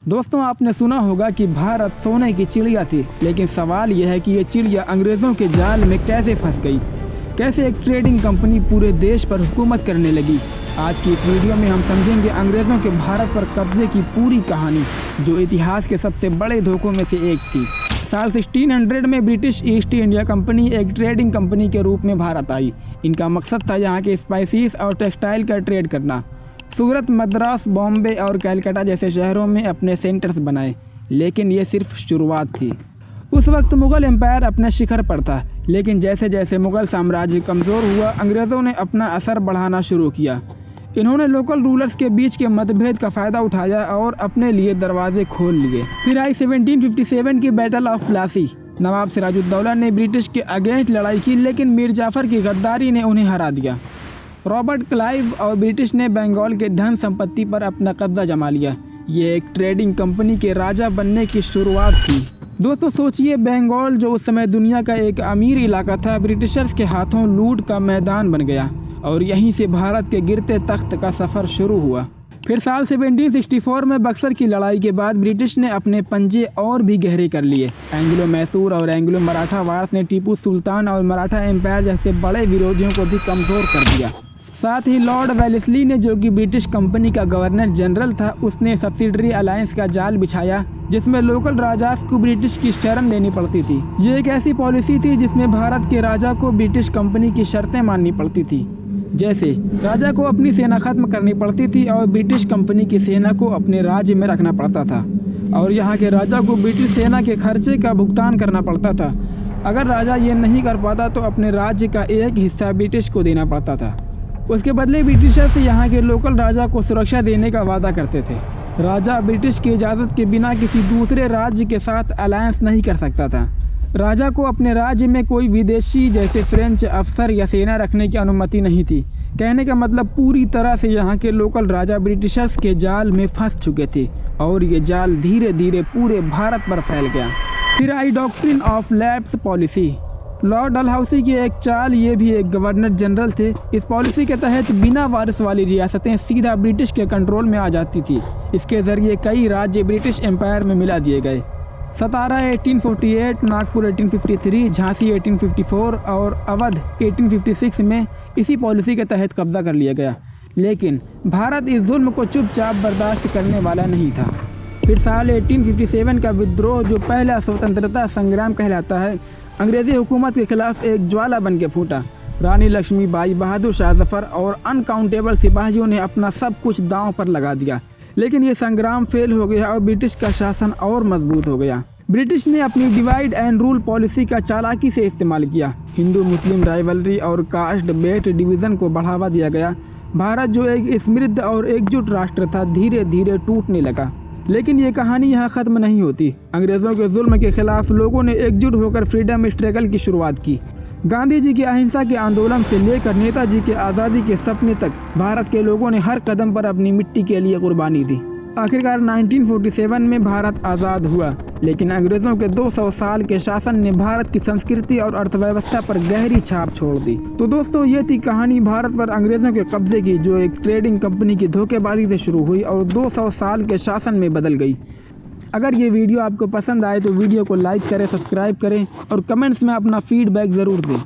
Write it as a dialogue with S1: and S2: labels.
S1: दोस्तों, आपने सुना होगा कि भारत सोने की चिड़िया थी, लेकिन सवाल यह है कि ये चिड़िया अंग्रेज़ों के जाल में कैसे फंस गई। कैसे एक ट्रेडिंग कंपनी पूरे देश पर हुकूमत करने लगी। आज की इस वीडियो में हम समझेंगे अंग्रेज़ों के भारत पर कब्जे की पूरी कहानी, जो इतिहास के सबसे बड़े धोखों में से एक थी। साल 1600 में ब्रिटिश ईस्ट इंडिया कंपनी एक ट्रेडिंग कंपनी के रूप में भारत आई। इनका मकसद था यहाँ के स्पाइसेस और टेक्सटाइल का ट्रेड करना। सूरत, मद्रास, बॉम्बे और कलकत्ता जैसे शहरों में अपने सेंटर्स बनाए, लेकिन ये सिर्फ शुरुआत थी। उस वक्त मुग़ल एम्पायर अपने शिखर पर था, लेकिन जैसे जैसे मुग़ल साम्राज्य कमज़ोर हुआ, अंग्रेज़ों ने अपना असर बढ़ाना शुरू किया। इन्होंने लोकल रूलर्स के बीच के मतभेद का फ़ायदा उठाया और अपने लिए दरवाजे खोल लिए। फिर आई 1757 की बैटल ऑफ प्लासी। नवाब सिराजुद्दौला ने ब्रिटिश के अगेंस्ट लड़ाई की, लेकिन मीर जाफ़र की गद्दारी ने उन्हें हरा दिया। रॉबर्ट क्लाइव और ब्रिटिश ने बंगाल के धन संपत्ति पर अपना कब्जा जमा लिया। ये एक ट्रेडिंग कंपनी के राजा बनने की शुरुआत थी। दोस्तों सोचिए, बंगाल जो उस समय दुनिया का एक अमीर इलाका था, ब्रिटिशर्स के हाथों लूट का मैदान बन गया और यहीं से भारत के गिरते तख्त का सफ़र शुरू हुआ। फिर साल 1764 में बक्सर की लड़ाई के बाद ब्रिटिश ने अपने पंजे और भी गहरे कर लिए। एंग्लो मैसूर और एंग्लो मराठा वार्स ने टीपू सुल्तान और मराठा एम्पायर जैसे बड़े विरोधियों को भी कमज़ोर कर दिया। साथ ही लॉर्ड वेलेस्ली ने, जो कि ब्रिटिश कंपनी का गवर्नर जनरल था, उसने सब्सिडरी अलायंस का जाल बिछाया, जिसमें लोकल राजा को ब्रिटिश की शरण लेनी पड़ती थी। ये एक ऐसी पॉलिसी थी जिसमें भारत के राजा को ब्रिटिश कंपनी की शर्तें माननी पड़ती थी। जैसे राजा को अपनी सेना खत्म करनी पड़ती थी और ब्रिटिश कंपनी की सेना को अपने राज्य में रखना पड़ता था, और यहाँ के राजा को ब्रिटिश सेना के खर्चे का भुगतान करना पड़ता था। अगर राजा ये नहीं कर पाता तो अपने राज्य का एक हिस्सा ब्रिटिश को देना पड़ता था। उसके बदले ब्रिटिशर्स यहाँ के लोकल राजा को सुरक्षा देने का वादा करते थे। राजा ब्रिटिश की इजाज़त के बिना किसी दूसरे राज्य के साथ अलायंस नहीं कर सकता था। राजा को अपने राज्य में कोई विदेशी जैसे फ्रेंच अफसर या सेना रखने की अनुमति नहीं थी। कहने का मतलब पूरी तरह से यहाँ के लोकल राजा ब्रिटिशर्स के जाल में फंस चुके थे और ये जाल धीरे धीरे पूरे भारत पर फैल गया। फिर आई doctrine of lapse policy. Lord Dalhousie की एक चाल, ये भी एक गवर्नर जनरल थे। इस पॉलिसी के तहत बिना वारिस वाली रियासतें सीधा ब्रिटिश के कंट्रोल में आ जाती थी। इसके ज़रिए कई राज्य ब्रिटिश एम्पायर में मिला दिए गए। सतारा 1848, नागपुर 1853, झांसी 1854 और अवध 1856 में इसी पॉलिसी के तहत कब्जा कर लिया गया। लेकिन भारत इस जुल्म को चुपचाप बर्दाश्त करने वाला नहीं था। फिर साल 1857 का विद्रोह, जो पहला स्वतंत्रता संग्राम कहलाता है, अंग्रेज़ी हुकूमत के खिलाफ एक ज्वाला बन के फूटा। रानी लक्ष्मीबाई, बहादुर शाह जफर और अनकाउंटेबल सिपाहियों ने अपना सब कुछ दांव पर लगा दिया, लेकिन ये संग्राम फेल हो गया और ब्रिटिश का शासन और मजबूत हो गया। ब्रिटिश ने अपनी डिवाइड एंड रूल पॉलिसी का चालाकी से इस्तेमाल किया। हिंदू मुस्लिम राइवलरी और कास्ट बेस्ड डिवीज़न को बढ़ावा दिया गया। भारत, जो एक समृद्ध और एकजुट राष्ट्र था, धीरे धीरे टूटने लगा। लेकिन ये कहानी यहाँ ख़त्म नहीं होती। अंग्रेज़ों के जुल्म के खिलाफ लोगों ने एकजुट होकर फ्रीडम स्ट्रगल की शुरुआत की। गांधी जी के अहिंसा के आंदोलन से लेकर नेताजी के आज़ादी के सपने तक भारत के लोगों ने हर कदम पर अपनी मिट्टी के लिए कुर्बानी दी। आखिरकार 1947 में भारत आज़ाद हुआ, लेकिन अंग्रेज़ों के 200 साल के शासन ने भारत की संस्कृति और अर्थव्यवस्था पर गहरी छाप छोड़ दी। तो दोस्तों, ये थी कहानी भारत पर अंग्रेज़ों के कब्जे की, जो एक ट्रेडिंग कंपनी की धोखेबाजी से शुरू हुई और 200 साल के शासन में बदल गई। अगर ये वीडियो आपको पसंद आए तो वीडियो को लाइक करें, सब्सक्राइब करें और कमेंट्स में अपना फीडबैक ज़रूर दें।